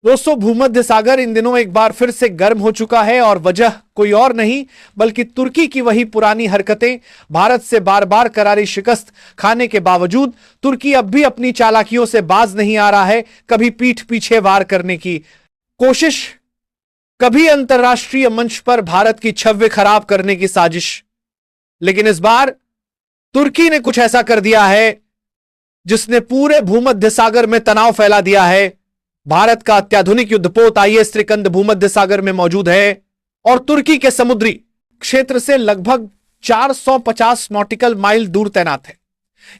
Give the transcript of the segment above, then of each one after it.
दोस्तों, भूमध्य सागर इन दिनों एक बार फिर से गर्म हो चुका है और वजह कोई और नहीं बल्कि तुर्की की वही पुरानी हरकतें। भारत से बार बार करारी शिकस्त खाने के बावजूद तुर्की अब भी अपनी चालाकियों से बाज नहीं आ रहा है। कभी पीठ पीछे वार करने की कोशिश, कभी अंतरराष्ट्रीय मंच पर भारत की छवि खराब करने की साजिश। लेकिन इस बार तुर्की ने कुछ ऐसा कर दिया है जिसने पूरे भूमध्य सागर में तनाव फैला दिया है। भारत का अत्याधुनिक युद्धपोत आईएस त्रिकंद भूमध्य सागर में मौजूद है और तुर्की के समुद्री क्षेत्र से लगभग 450 नॉटिकल माइल दूर तैनात है।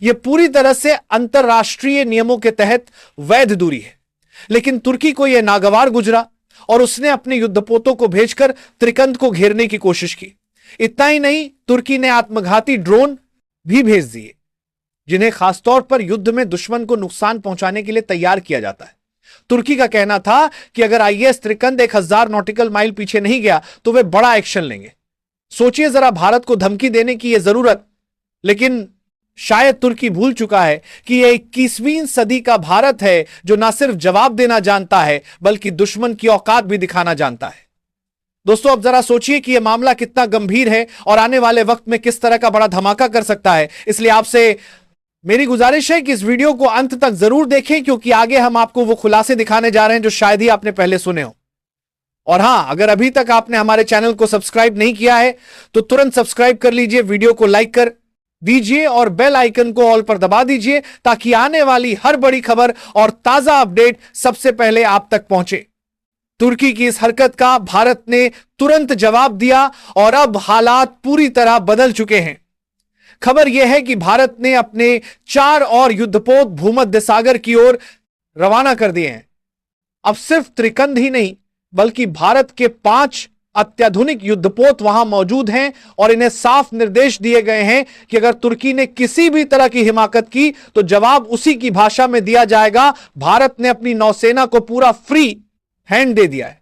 यह पूरी तरह से अंतरराष्ट्रीय नियमों के तहत वैध दूरी है, लेकिन तुर्की को यह नागवार गुजरा और उसने अपने युद्धपोतों को भेजकर त्रिकंद को घेरने की कोशिश की। इतना ही नहीं, तुर्की ने आत्मघाती ड्रोन भी भेज दिए जिन्हें खासतौर पर युद्ध में दुश्मन को नुकसान पहुंचाने के लिए तैयार किया जाता है। तुर्की का कहना था कि अगर आईएस त्रिकंद 1000 नॉटिकल माइल पीछे नहीं गया तो वे बड़ा एक्शन लेंगे। सोचिए जरा भारत को धमकी देने की यह जरूरत। लेकिन शायद तुर्की भूल चुका है कि यह 21वीं सदी का भारत है जो ना सिर्फ जवाब देना जानता है बल्कि दुश्मन की औकात भी दिखाना जानता है। दोस्तों, अब जरा सोचिए कि यह मामला कितना गंभीर है और आने वाले वक्त में किस तरह का बड़ा धमाका कर सकता है। इसलिए आपसे मेरी गुजारिश है कि इस वीडियो को अंत तक जरूर देखें, क्योंकि आगे हम आपको वो खुलासे दिखाने जा रहे हैं जो शायद ही आपने पहले सुने हो। और हां, अगर अभी तक आपने हमारे चैनल को सब्सक्राइब नहीं किया है तो तुरंत सब्सक्राइब कर लीजिए, वीडियो को लाइक कर दीजिए और बेल आइकन को ऑल पर दबा दीजिए ताकि आने वाली हर बड़ी खबर और ताजा अपडेट सबसे पहले आप तक पहुंचे। तुर्की की इस हरकत का भारत ने तुरंत जवाब दिया और अब हालात पूरी तरह बदल चुके हैं। खबर यह है कि भारत ने अपने 4 और युद्धपोत भूमध्य सागर की ओर रवाना कर दिए हैं। अब सिर्फ त्रिकंद ही नहीं बल्कि भारत के 5 अत्याधुनिक युद्धपोत वहां मौजूद हैं और इन्हें साफ निर्देश दिए गए हैं कि अगर तुर्की ने किसी भी तरह की हिमाकत की तो जवाब उसी की भाषा में दिया जाएगा। भारत ने अपनी नौसेना को पूरा फ्री हैंड दे दिया है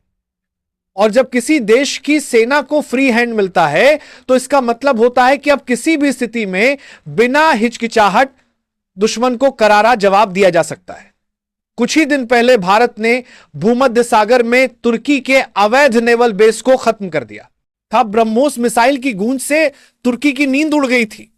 और जब किसी देश की सेना को फ्री हैंड मिलता है तो इसका मतलब होता है कि अब किसी भी स्थिति में बिना हिचकिचाहट दुश्मन को करारा जवाब दिया जा सकता है। कुछ ही दिन पहले भारत ने भूमध्य सागर में तुर्की के अवैध नेवल बेस को खत्म कर दिया था। ब्रह्मोस मिसाइल की गूंज से तुर्की की नींद उड़ गई थी।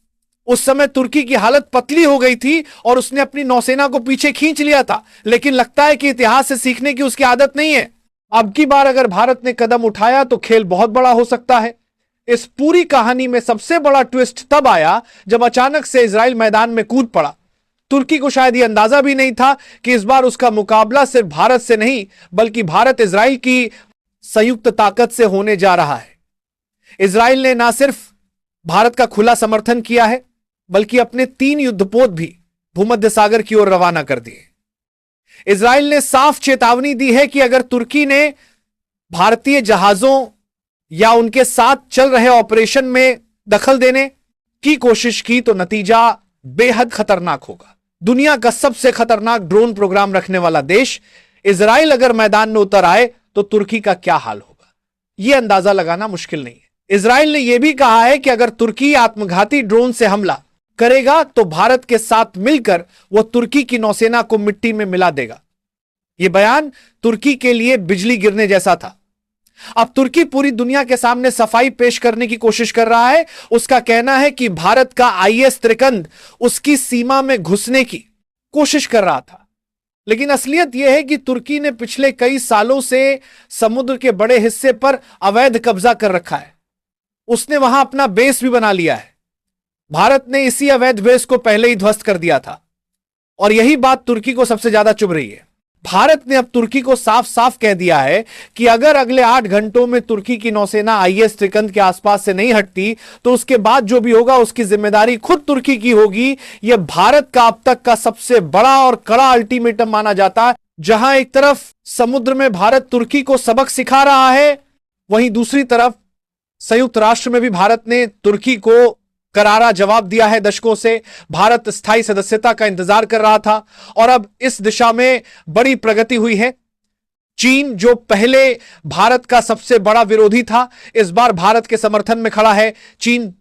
उस समय तुर्की की हालत पतली हो गई थी और उसने अपनी नौसेना को पीछे खींच लिया था, लेकिन लगता है कि इतिहास से सीखने की उसकी आदत नहीं है। अब की बार अगर भारत ने कदम उठाया तो खेल बहुत बड़ा हो सकता है। इस पूरी कहानी में सबसे बड़ा ट्विस्ट तब आया जब अचानक से इजराइल मैदान में कूद पड़ा। तुर्की को शायद यह अंदाजा भी नहीं था कि इस बार उसका मुकाबला सिर्फ भारत से नहीं बल्कि भारत इजराइल की संयुक्त ताकत से होने जा रहा है। इजराइल ने ना सिर्फ भारत का खुला समर्थन किया है बल्कि अपने 3 युद्धपोत भी भूमध्य सागर की ओर रवाना कर दिए। इजराइल ने साफ चेतावनी दी है कि अगर तुर्की ने भारतीय जहाजों या उनके साथ चल रहे ऑपरेशन में दखल देने की कोशिश की तो नतीजा बेहद खतरनाक होगा। दुनिया का सबसे खतरनाक ड्रोन प्रोग्राम रखने वाला देश इजराइल अगर मैदान में उतर आए तो तुर्की का क्या हाल होगा, यह अंदाजा लगाना मुश्किल नहीं है। इजराइल ने यह भी कहा है कि अगर तुर्की आत्मघाती ड्रोन से हमला करेगा तो भारत के साथ मिलकर वह तुर्की की नौसेना को मिट्टी में मिला देगा। यह बयान तुर्की के लिए बिजली गिरने जैसा था। अब तुर्की पूरी दुनिया के सामने सफाई पेश करने की कोशिश कर रहा है। उसका कहना है कि भारत का आईएस त्रिकंद उसकी सीमा में घुसने की कोशिश कर रहा था, लेकिन असलियत यह है कि तुर्की ने पिछले कई सालों से समुद्र के बड़े हिस्से पर अवैध कब्जा कर रखा है। उसने वहां अपना बेस भी बना लिया है। भारत ने इसी अवैध बेस को पहले ही ध्वस्त कर दिया था और यही बात तुर्की को सबसे ज्यादा चुभ रही है। भारत ने अब तुर्की को साफ साफ कह दिया है कि अगर अगले 8 घंटों में तुर्की की नौसेना आईएस त्रिकंद के आसपास से नहीं हटती तो उसके बाद जो भी होगा उसकी जिम्मेदारी खुद तुर्की की होगी। यह भारत का अब तक का सबसे बड़ा और कड़ा अल्टीमेटम माना जाता है। जहां एक तरफ समुद्र में भारत तुर्की को सबक सिखा रहा है, वहीं दूसरी तरफ संयुक्त राष्ट्र में भी भारत ने तुर्की को करारा जवाब दिया है। दशकों से भारत स्थायी सदस्यता का इंतजार कर रहा था और अब इस दिशा में बड़ी प्रगति हुई है। चीन, जो पहले भारत का सबसे बड़ा विरोधी था, इस बार भारत के समर्थन में खड़ा है। चीन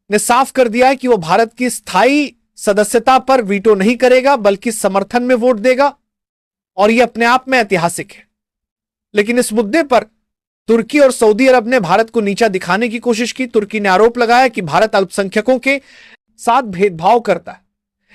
ने साफ कर दिया है कि वो भारत की स्थायी सदस्यता पर वीटो नहीं करेगा बल्कि समर्थन में वोट देगा और यह अपने आप में ऐतिहासिक है। लेकिन इस मुद्दे पर तुर्की और सऊदी अरब ने भारत को नीचा दिखाने की कोशिश की। तुर्की ने आरोप लगाया कि भारत अल्पसंख्यकों के साथ भेदभाव करता है।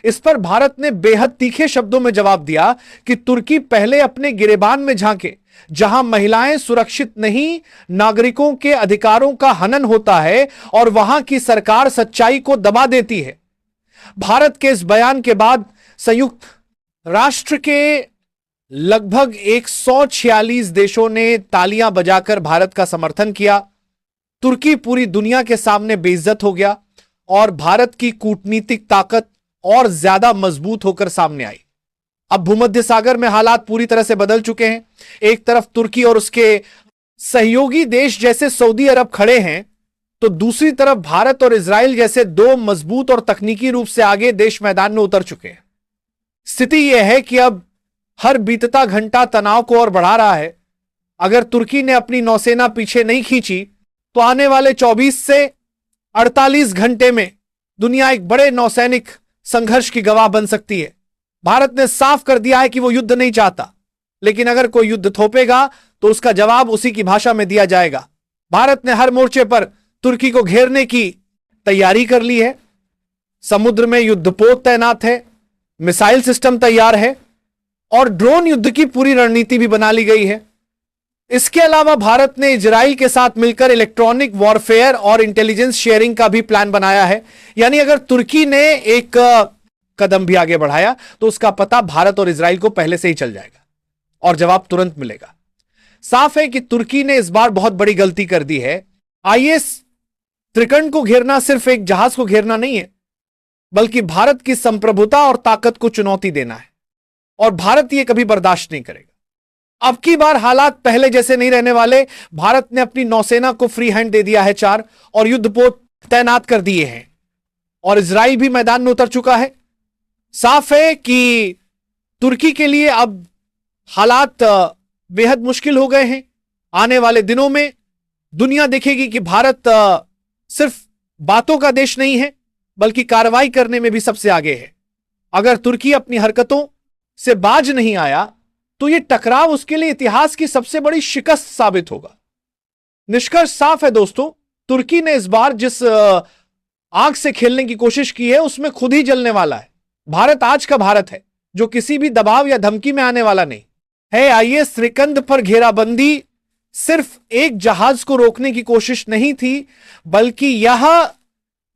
इस पर भारत ने बेहद तीखे शब्दों में जवाब दिया कि तुर्की पहले अपने गिरेबान में झांके, जहां महिलाएं सुरक्षित नहीं, नागरिकों के अधिकारों का हनन होता है और वहां की सरकार सच्चाई को दबा देती है। भारत के इस बयान के बाद संयुक्त राष्ट्र के लगभग 146 देशों ने तालियां बजाकर भारत का समर्थन किया। तुर्की पूरी दुनिया के सामने बेइज्जत हो गया और भारत की कूटनीतिक ताकत और ज्यादा मजबूत होकर सामने आई। अब भूमध्य सागर में हालात पूरी तरह से बदल चुके हैं। एक तरफ तुर्की और उसके सहयोगी देश जैसे सऊदी अरब खड़े हैं, तो दूसरी तरफ भारत और इजराइल जैसे दो मजबूत और तकनीकी रूप से आगे देश मैदान में उतर चुके हैं। स्थिति यह है कि अब हर बीतता घंटा तनाव को और बढ़ा रहा है। अगर तुर्की ने अपनी नौसेना पीछे नहीं खींची तो आने वाले 24 से 48 घंटे में दुनिया एक बड़े नौसैनिक संघर्ष की गवाह बन सकती है। भारत ने साफ कर दिया है कि वो युद्ध नहीं चाहता, लेकिन अगर कोई युद्ध थोपेगा तो उसका जवाब उसी की भाषा में दिया जाएगा। भारत ने हर मोर्चे पर तुर्की को घेरने की तैयारी कर ली है। समुद्र में युद्धपोत तैनात है, मिसाइल सिस्टम तैयार है और ड्रोन युद्ध की पूरी रणनीति भी बना ली गई है। इसके अलावा भारत ने इजराइल के साथ मिलकर इलेक्ट्रॉनिक वॉरफेयर और इंटेलिजेंस शेयरिंग का भी प्लान बनाया है। यानी अगर तुर्की ने एक कदम भी आगे बढ़ाया तो उसका पता भारत और इजराइल को पहले से ही चल जाएगा और जवाब तुरंत मिलेगा। साफ है कि तुर्की ने इस बार बहुत बड़ी गलती कर दी है। आईएस त्रिकंड को घेरना सिर्फ एक जहाज को घेरना नहीं है, बल्कि भारत की संप्रभुता और ताकत को चुनौती देना है और भारत यह कभी बर्दाश्त नहीं करेगा। अब की बार हालात पहले जैसे नहीं रहने वाले। भारत ने अपनी नौसेना को फ्री हैंड दे दिया है 4 और युद्धपोत तैनात कर दिए हैं और इजराइल भी मैदान में उतर चुका है। साफ है कि तुर्की के लिए अब हालात बेहद मुश्किल हो गए हैं। आने वाले दिनों में दुनिया देखेगी कि भारत सिर्फ बातों का देश नहीं है, बल्कि कार्रवाई करने में भी सबसे आगे है। अगर तुर्की अपनी हरकतों से बाज नहीं आया तो यह टकराव उसके लिए इतिहास की सबसे बड़ी शिकस्त साबित होगा। निष्कर्ष साफ है दोस्तों, तुर्की ने इस बार जिस आग से खेलने की कोशिश की है उसमें खुद ही जलने वाला है। भारत आज का भारत है जो किसी भी दबाव या धमकी में आने वाला नहीं है। आईएस त्रिकंद पर घेराबंदी सिर्फ एक जहाज को रोकने की कोशिश नहीं थी, बल्कि यह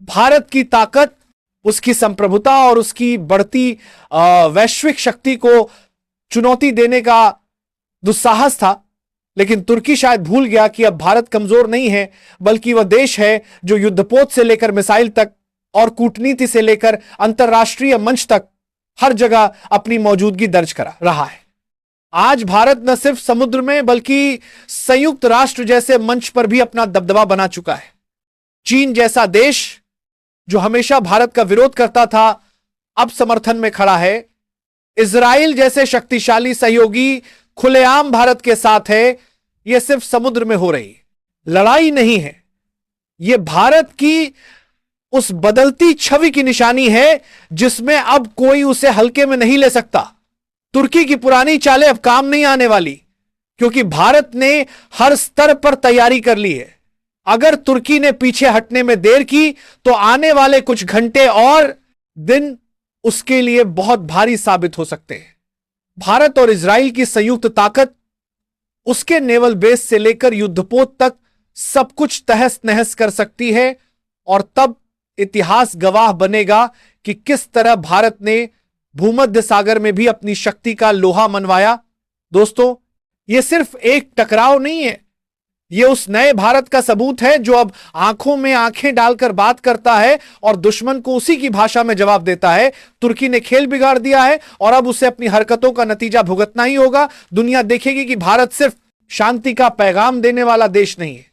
भारत की ताकत, उसकी संप्रभुता और उसकी बढ़ती वैश्विक शक्ति को चुनौती देने का दुस्साहस था। लेकिन तुर्की शायद भूल गया कि अब भारत कमजोर नहीं है, बल्कि वह देश है जो युद्धपोत से लेकर मिसाइल तक और कूटनीति से लेकर अंतरराष्ट्रीय मंच तक हर जगह अपनी मौजूदगी दर्ज करा रहा है। आज भारत न सिर्फ समुद्र में बल्कि संयुक्त राष्ट्र जैसे मंच पर भी अपना दबदबा बना चुका है। चीन जैसा देश जो हमेशा भारत का विरोध करता था, अब समर्थन में खड़ा है। इजराइल जैसे शक्तिशाली सहयोगी खुलेआम भारत के साथ है। यह सिर्फ समुद्र में हो रही लड़ाई नहीं है, यह भारत की उस बदलती छवि की निशानी है जिसमें अब कोई उसे हल्के में नहीं ले सकता। तुर्की की पुरानी चालें अब काम नहीं आने वाली, क्योंकि भारत ने हर स्तर पर तैयारी कर ली है। अगर तुर्की ने पीछे हटने में देर की तो आने वाले कुछ घंटे और दिन उसके लिए बहुत भारी साबित हो सकते हैं। भारत और इजराइल की संयुक्त ताकत, उसके नेवल बेस से लेकर युद्धपोत तक सब कुछ तहस नहस कर सकती है और तब इतिहास गवाह बनेगा कि किस तरह भारत ने भूमध्य सागर में भी अपनी शक्ति का लोहा मनवाया। दोस्तों, यह सिर्फ एक टकराव नहीं है, यह उस नए भारत का सबूत है जो अब आंखों में आंखें डालकर बात करता है और दुश्मन को उसी की भाषा में जवाब देता है। तुर्की ने खेल बिगाड़ दिया है और अब उसे अपनी हरकतों का नतीजा भुगतना ही होगा। दुनिया देखेगी कि भारत सिर्फ शांति का पैगाम देने वाला देश नहीं है,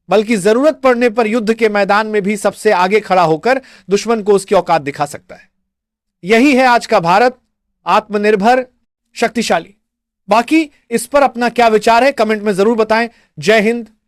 बल्कि जरूरत पड़ने पर युद्ध के मैदान में भी सबसे आगे खड़ा होकर दुश्मन को उसकी औकात दिखा सकता है। यही है आज का भारत, आत्मनिर्भर, शक्तिशाली। बाकी इस पर अपना क्या विचार है कमेंट में जरूर बताएं। जय हिंद,